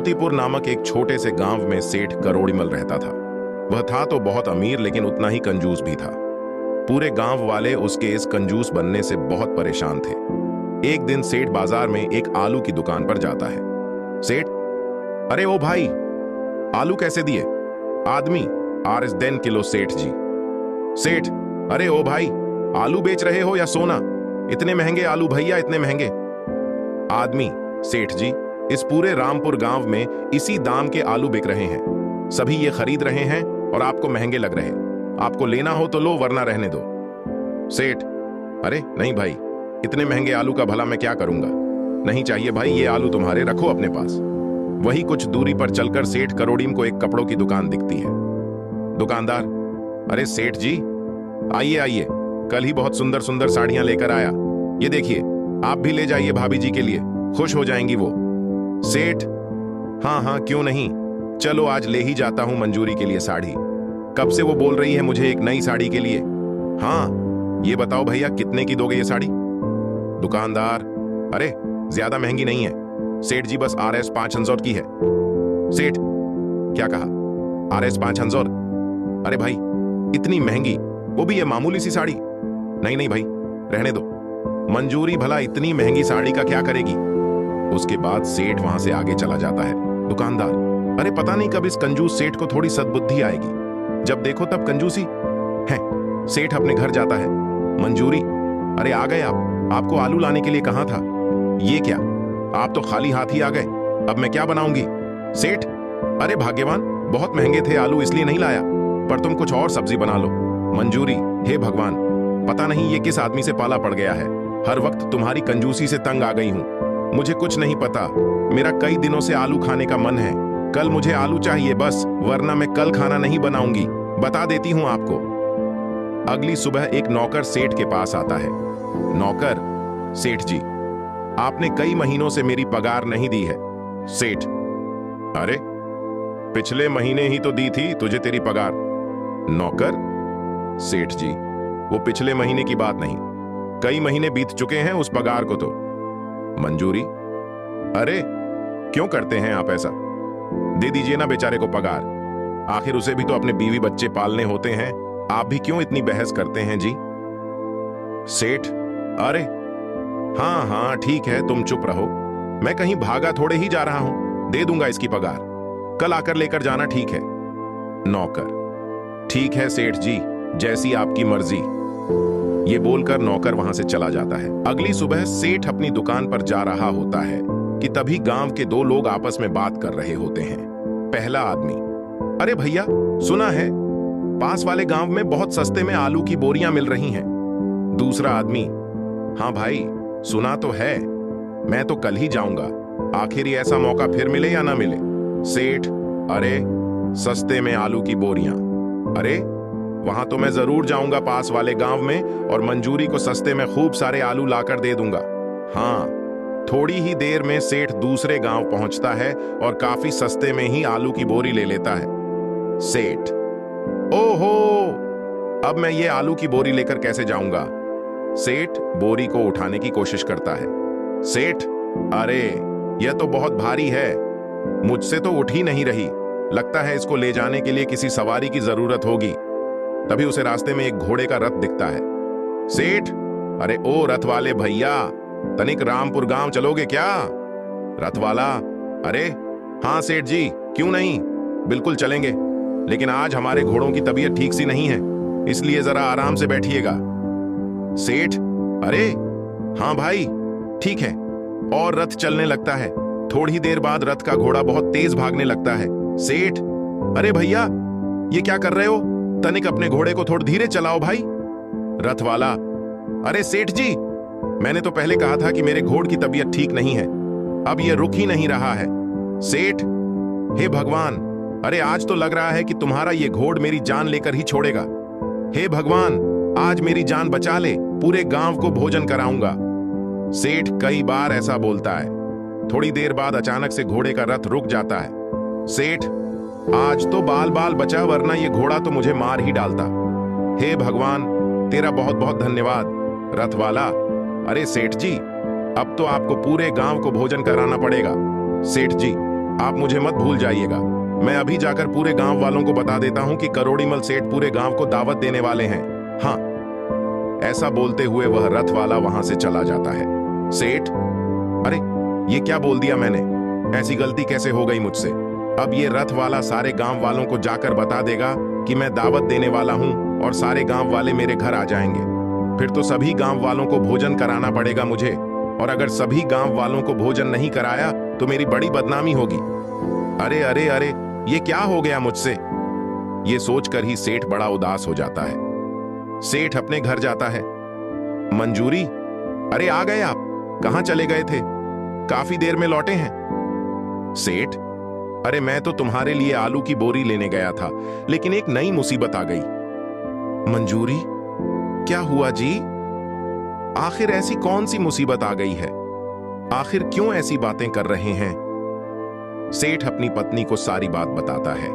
मोतीपुर नामक एक छोटे से गांव में सेठ करोड़ीमल रहता था। वह था तो बहुत अमीर, लेकिन उतना ही कंजूस भी था। पूरे गांव वाले उसके इस कंजूस बनने से बहुत परेशान थे। एक दिन सेठ बाजार में एक आलू की दुकान पर जाता है। सेठ, अरे ओ भाई, आलू कैसे दिए? आदमी, आरएस देन किलो सेठ जी। सेठ, अरे ओ भाई, आलू बेच रहे हो या सोना? इतने महंगे आलू भैया, इतने महंगे। आदमी, सेठ जी, इस पूरे रामपुर गांव में इसी दाम के आलू बिक रहे हैं। सभी ये खरीद रहे हैं और आपको महंगे लग रहे हैं। आपको लेना हो तो लो, वरना रहने दो। सेठ, अरे नहीं भाई, इतने महंगे आलू का भला मैं क्या करूंगा? नहीं चाहिए भाई, ये आलू तुम्हारे रखो अपने पास। वही कुछ दूरी पर चलकर सेठ करोड़ीम को एक कपड़ों की दुकान दिखती है। दुकानदार, अरे सेठ जी, आइए आइए, कल ही बहुत सुंदर सुंदर साड़ियां लेकर आया। ये देखिए, आप भी ले जाइए भाभी जी के लिए, खुश हो जाएंगी वो। सेठ, हाँ हाँ क्यों नहीं, चलो आज ले ही जाता हूं मंजूरी के लिए साड़ी। कब से वो बोल रही है मुझे एक नई साड़ी के लिए। हाँ, ये बताओ भैया, कितने की दोगे ये साड़ी? दुकानदार, अरे ज्यादा महंगी नहीं है सेठ जी, बस RS 500 की है। सेठ, क्या कहा? RS 500? अरे भाई, इतनी महंगी, वो भी ये मामूली सी साड़ी? नहीं नहीं भाई, रहने दो। मंजूरी भला इतनी महंगी साड़ी का क्या करेगी? उसके बाद सेठ वहां से आगे चला जाता है। दुकानदार, अरे पता नहीं कब इस कंजूस सेठ को थोड़ी सद्बुद्धि आएगी। जब देखो तब कंजूसी है। सेठ अपने घर जाता है। मंजूरी, अरे आ गए आप? आपको आलू लाने के लिए कहा था। ये क्या, आप तो खाली हाथ ही आ गए। अब मैं क्या बनाऊंगी? सेठ, अरे भाग्यवान, बहुत महंगे थे आलू इसलिए नहीं लाया, पर तुम कुछ और सब्जी बना लो। मंजूरी, हे भगवान, पता नहीं ये किस आदमी से पाला पड़ गया है। हर वक्त तुम्हारी कंजूसी से तंग आ गई हूं। मुझे कुछ नहीं पता, मेरा कई दिनों से आलू खाने का मन है। कल मुझे आलू चाहिए बस, वरना मैं कल खाना नहीं बनाऊंगी। बता देती हूं आपको। अगली सुबह एक नौकर सेठ के पास आता है। नौकर, सेठ जी, आपने कई महीनों से मेरी पगार नहीं दी है। सेठ, अरे पिछले महीने ही तो दी थी तुझे तेरी पगार। नौकर, सेठ जी, वो पिछले महीने की बात नहीं, कई महीने बीत चुके हैं उस पगार को तो। मंजूरी, अरे क्यों करते हैं आप ऐसा? दे दीजिए ना बेचारे को पगार, आखिर उसे भी तो अपने बीवी बच्चे पालने होते हैं। आप भी क्यों इतनी बहस करते हैं जी? सेठ, अरे हाँ हाँ ठीक है, तुम चुप रहो, मैं कहीं भागा थोड़े ही जा रहा हूं, दे दूंगा इसकी पगार, कल आकर लेकर जाना, ठीक है? नौकर, ठीक है सेठ जी, जैसी आपकी मर्जी। ये बोलकर नौकर वहां से चला जाता है। अगली सुबह सेठ अपनी दुकान पर जा रहा होता है कि तभी गांव के दो लोग आपस में बात कर रहे होते हैं। पहला आदमी, अरे भैया, सुना है पास वाले गांव में बहुत सस्ते में आलू की बोरियां मिल रही हैं। दूसरा आदमी, हाँ भाई, सुना तो है, मैं तो कल ही जाऊंगा, आखिर ये ऐसा मौका फिर मिले या ना मिले। सेठ, अरे सस्ते में आलू की बोरियां, अरे वहां तो मैं जरूर जाऊंगा पास वाले गांव में, और मंजूरी को सस्ते में खूब सारे आलू लाकर दे दूंगा। हाँ, थोड़ी ही देर में सेठ दूसरे गांव पहुंचता है और काफी सस्ते में ही आलू की बोरी ले लेता है। सेठ, ओहो, अब मैं ये आलू की बोरी लेकर कैसे जाऊंगा? सेठ बोरी को उठाने की कोशिश करता है। सेठ, अरे यह तो बहुत भारी है, मुझसे तो उठ ही नहीं रही, लगता है इसको ले जाने के लिए किसी सवारी की जरूरत होगी। तभी उसे रास्ते में एक घोड़े का रथ दिखता है। सेठ, अरे ओ रथ वाले भैया, तनिक रामपुर गांव चलोगे क्या? रथ वाला, अरे हाँ सेठ जी, क्यों नहीं, बिल्कुल चलेंगे, लेकिन आज हमारे घोड़ों की तबीयत ठीक सी नहीं है, इसलिए जरा आराम से बैठिएगा। सेठ, अरे हाँ भाई, ठीक है। और रथ चलने लगता है। थोड़ी देर बाद रथ का घोड़ा बहुत तेज भागने लगता है। सेठ, अरे भैया, ये क्या कर रहे हो? तनिक अपने घोड़े को थोड़ा धीरे चलाओ भाई। रथ वाला, अरे सेठ जी, मैंने तो पहले कहा था कि मेरे घोड़ की तबीयत ठीक नहीं है, अब ये रुक ही नहीं रहा है। सेठ, हे भगवान, अरे आज तो लग रहा है कि तुम्हारा ये घोड़ मेरी जान लेकर ही छोड़ेगा। हे भगवान, आज मेरी जान बचा ले, पूरे गांव को भोजन कराऊंगा। सेठ कई बार ऐसा बोलता है। थोड़ी देर बाद अचानक से घोड़े का रथ रुक जाता है। सेठ, आज तो बाल बाल बचा, वरना ये घोड़ा तो मुझे मार ही डालता। हे भगवान, तेरा बहुत बहुत धन्यवाद। रथ वाला, अरे सेठ जी, अब तो आपको पूरे गांव को भोजन कराना पड़ेगा। सेठ जी, आप मुझे मत भूल जाइएगा। मैं अभी जाकर पूरे गांव वालों को बता देता हूं कि करोड़ीमल सेठ पूरे गांव को दावत देने वाले हैं। हाँ, ऐसा बोलते हुए वह रथ वाला वहां से चला जाता है। सेठ, अरे ये क्या बोल दिया मैंने? ऐसी गलती कैसे हो गई मुझसे? अब ये रथ वाला सारे गांव वालों को जाकर बता देगा कि मैं दावत देने वाला हूं और सारे गांव वाले मेरे घर आ जाएंगे। फिर तो सभी गांव वालों को भोजन कराना पड़ेगा मुझे, और अगर सभी गांव वालों को भोजन नहीं कराया तो मेरी बड़ी बदनामी होगी। अरे अरे अरे, ये क्या हो गया मुझसे? ये सोचकर ही सेठ बड़ा उदास हो जाता है। सेठ अपने घर जाता है। मंजूरी, अरे आ गए आप? कहां चले गए थे? काफी देर में लौटे हैं। सेठ, अरे मैं तो तुम्हारे लिए आलू की बोरी लेने गया था, लेकिन एक नई मुसीबत आ गई। मंजूरी, क्या हुआ जी? आखिर ऐसी कौन सी मुसीबत आ गई है? आखिर क्यों ऐसी बातें कर रहे हैं? सेठ अपनी पत्नी को सारी बात बताता है।